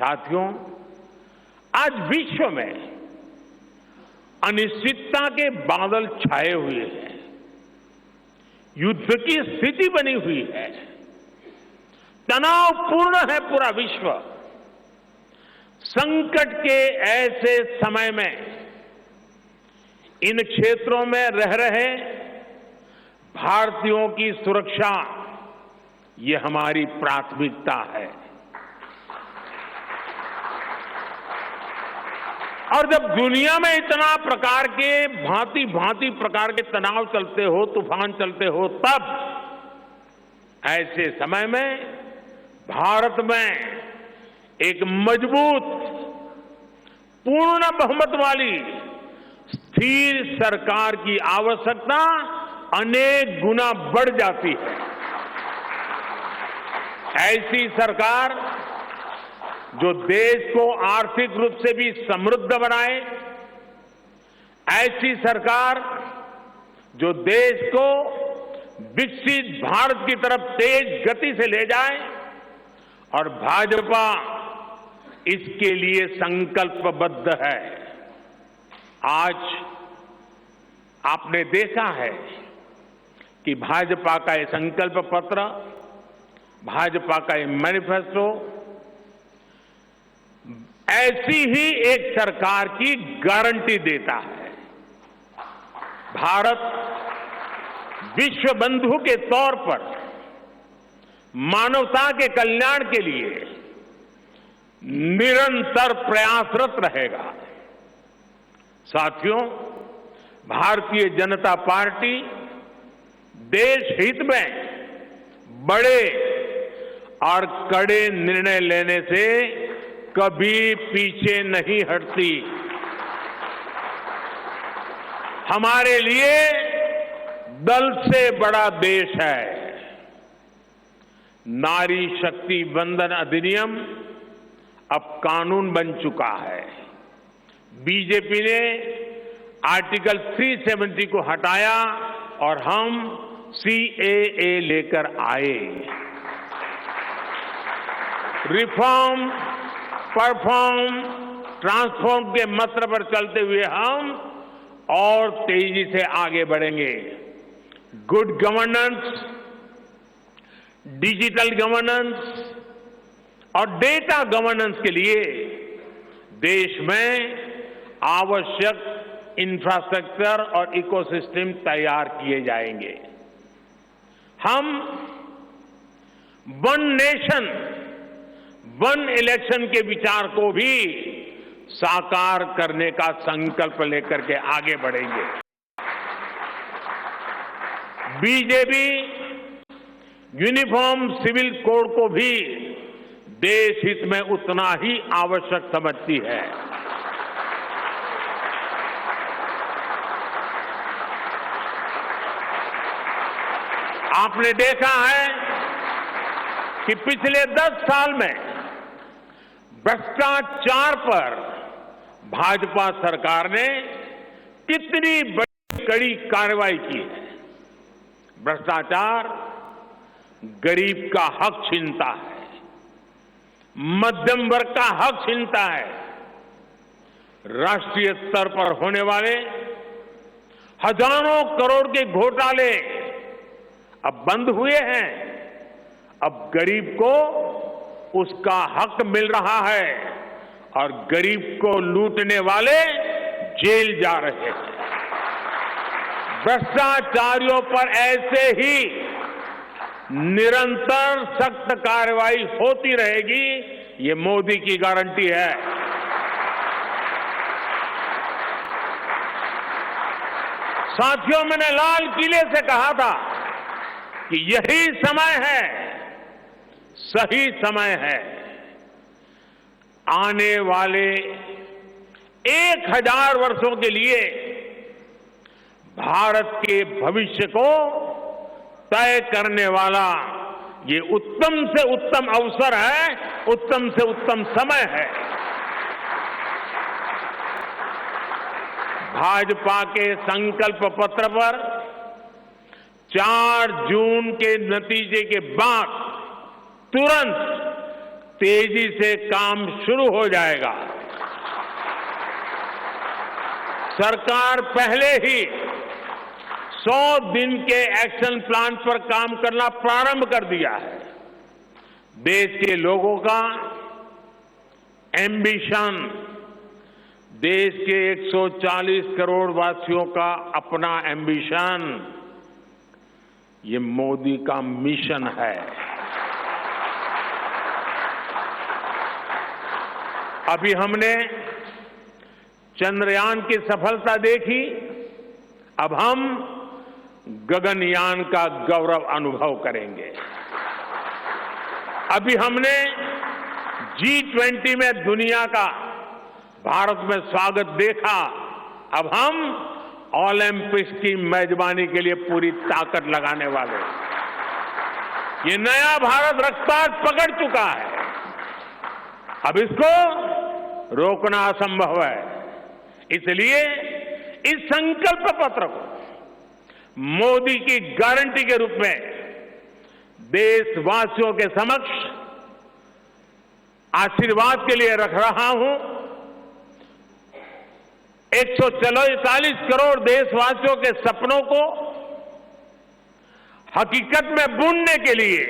साथियों, आज विश्व में अनिश्चितता के बादल छाए हुए हैं, युद्ध की स्थिति बनी हुई है, तनावपूर्ण है पूरा विश्व। संकट के ऐसे समय में इन क्षेत्रों में रह रहे भारतीयों की सुरक्षा ये हमारी प्राथमिकता है। और जब दुनिया में इतना प्रकार के भांति भांति प्रकार के तनाव चलते हो, तूफान चलते हो, तब ऐसे समय में भारत में एक मजबूत, पूर्ण बहुमत वाली स्थिर सरकार की आवश्यकता अनेक गुना बढ़ जाती है। ऐसी सरकार जो देश को आर्थिक रूप से भी समृद्ध बनाए, ऐसी सरकार जो देश को विकसित भारत की तरफ तेज गति से ले जाए, और भाजपा इसके लिए संकल्पबद्ध है। आज आपने देखा है कि भाजपा का ये संकल्प पत्र, भाजपा का ये मैनिफेस्टो ऐसी ही एक सरकार की गारंटी देता है। भारत विश्व बंधु के तौर पर मानवता के कल्याण के लिए निरंतर प्रयासरत रहेगा। साथियों, भारतीय जनता पार्टी देश हित में बड़े और कड़े निर्णय लेने से कभी पीछे नहीं हटती। हमारे लिए दल से बड़ा देश है। नारी शक्ति वंदन अधिनियम अब कानून बन चुका है। बीजेपी ने आर्टिकल 370 को हटाया और हम CAA लेकर आए। रिफॉर्म, परफॉर्म, ट्रांसफॉर्म के मंत्र पर चलते हुए हम और तेजी से आगे बढ़ेंगे। गुड गवर्नेंस, डिजिटल गवर्नेंस और डेटा गवर्नेंस के लिए देश में आवश्यक इंफ्रास्ट्रक्चर और इकोसिस्टम तैयार किए जाएंगे। हम वन नेशन, वन इलेक्शन के विचार को भी साकार करने का संकल्प लेकर के आगे बढ़ेंगे। बीजेपी यूनिफॉर्म सिविल कोड को भी देश हित में उतना ही आवश्यक समझती है। आपने देखा है कि पिछले 10 साल में भ्रष्टाचार पर भाजपा सरकार ने कितनी बड़ी कड़ी कार्रवाई की है। भ्रष्टाचार गरीब का हक छीनता है, मध्यम वर्ग का हक छीनता है। राष्ट्रीय स्तर पर होने वाले हजारों करोड़ के घोटाले अब बंद हुए हैं। अब गरीब को उसका हक मिल रहा है और गरीब को लूटने वाले जेल जा रहे हैं। भ्रष्टाचारियों पर ऐसे ही निरंतर सख्त कार्रवाई होती रहेगी, ये मोदी की गारंटी है। साथियों, मैंने लाल किले से कहा था कि यही समय है, सही समय है। आने वाले 1000 वर्षों के लिए भारत के भविष्य को तय करने वाला ये उत्तम से उत्तम अवसर है, उत्तम से उत्तम समय है। भाजपा के संकल्प पत्र पर 4 जून के नतीजे के बाद तुरंत तेजी से काम शुरू हो जाएगा। सरकार पहले ही 100 दिन के एक्शन प्लान पर काम करना प्रारंभ कर दिया है। देश के लोगों का एम्बिशन, देश के 140 करोड़ वासियों का अपना एम्बिशन, ये मोदी का मिशन है। अभी हमने चंद्रयान की सफलता देखी, अब हम गगनयान का गौरव अनुभव करेंगे। अभी हमने G20 में दुनिया का भारत में स्वागत देखा, अब हम ओलंपिक्स की मेजबानी के लिए पूरी ताकत लगाने वाले। ये नया भारत रफ्तार पकड़ चुका है, अब इसको रोकना असंभव है। इसलिए इस संकल्प पत्र को मोदी की गारंटी के रूप में देशवासियों के समक्ष आशीर्वाद के लिए रख रहा हूं। 144 करोड़ देशवासियों के सपनों को हकीकत में बुनने के लिए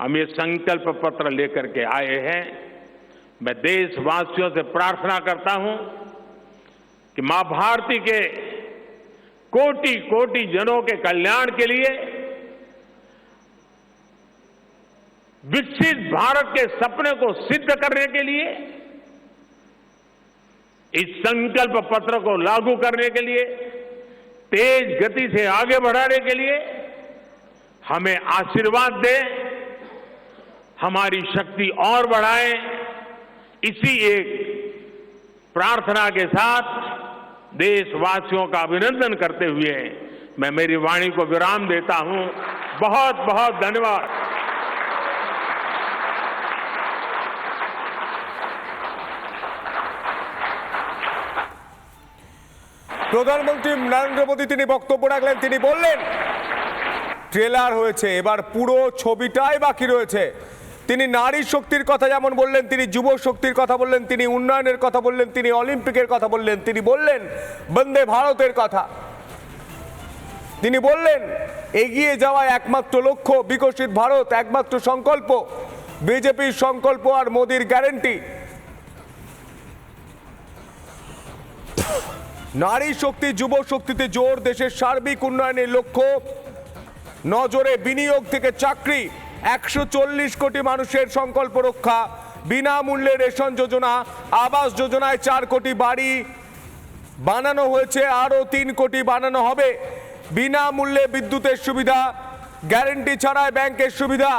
हम ये संकल्प पत्र लेकर के आए हैं। मैं देशवासियों से प्रार्थना करता हूं कि मां भारती के कोटि कोटि जनों के कल्याण के लिए, विकसित भारत के सपने को सिद्ध करने के लिए, इस संकल्प पत्र को लागू करने के लिए, तेज गति से आगे बढ़ाने के लिए हमें आशीर्वाद दे, हमारी शक्ति और बढ़ाए। इसी एक प्रार्थना के साथ देशवासियों का अभिनंदन करते हुए मैं मेरी वाणी को विराम देता हूं। बहुत बहुत धन्यवाद। प्रधानमंत्री नरेंद्र मोदी তিনি বক্তব্য রাখলেন, তিনি বললেন ট্রেলার হয়েছে, এবার পুরো ছবিটাই বাকি রয়েছে। তিনি নারী শক্তির কথা যেমন বললেন, তিনি যুব শক্তির কথা বললেন, তিনি উন্নয়নের কথা বললেন, তিনি অলিম্পিকের কথা বললেন, তিনি বললেন বন্দে ভারতের কথা, তিনি বললেন এগিয়ে যাওয়া একমাত্র লক্ষ্য বিকশিত ভারত, একমাত্র সংকল্প বিজেপির সংকল্প আর মোদির গ্যারান্টি। নারী শক্তি, যুব শক্তিতে জোর, দেশের সার্বিক উন্নয়নের লক্ষ্য, নজরে বিনিয়োগ থেকে চাকরি, 140 কোটি মানুষের সংকল্প রক্ষা, বিনামূল্যে রেশন যোজনা, আবাস যোজনায় 4 কোটি বাড়ি বানানো হয়েছে, আরও 3 কোটি বানানো হবে, বিনামূল্যে বিদ্যুতের সুবিধা, গ্যারান্টি ছাড়াই ব্যাংকের সুবিধা।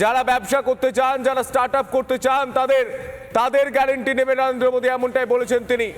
যারা ব্যবসা করতে চান, যারা স্টার্ট আপ করতে চান, তাদের গ্যারান্টি নেবে নরেন্দ্র মোদী, এমনটাই বলেছেন তিনি।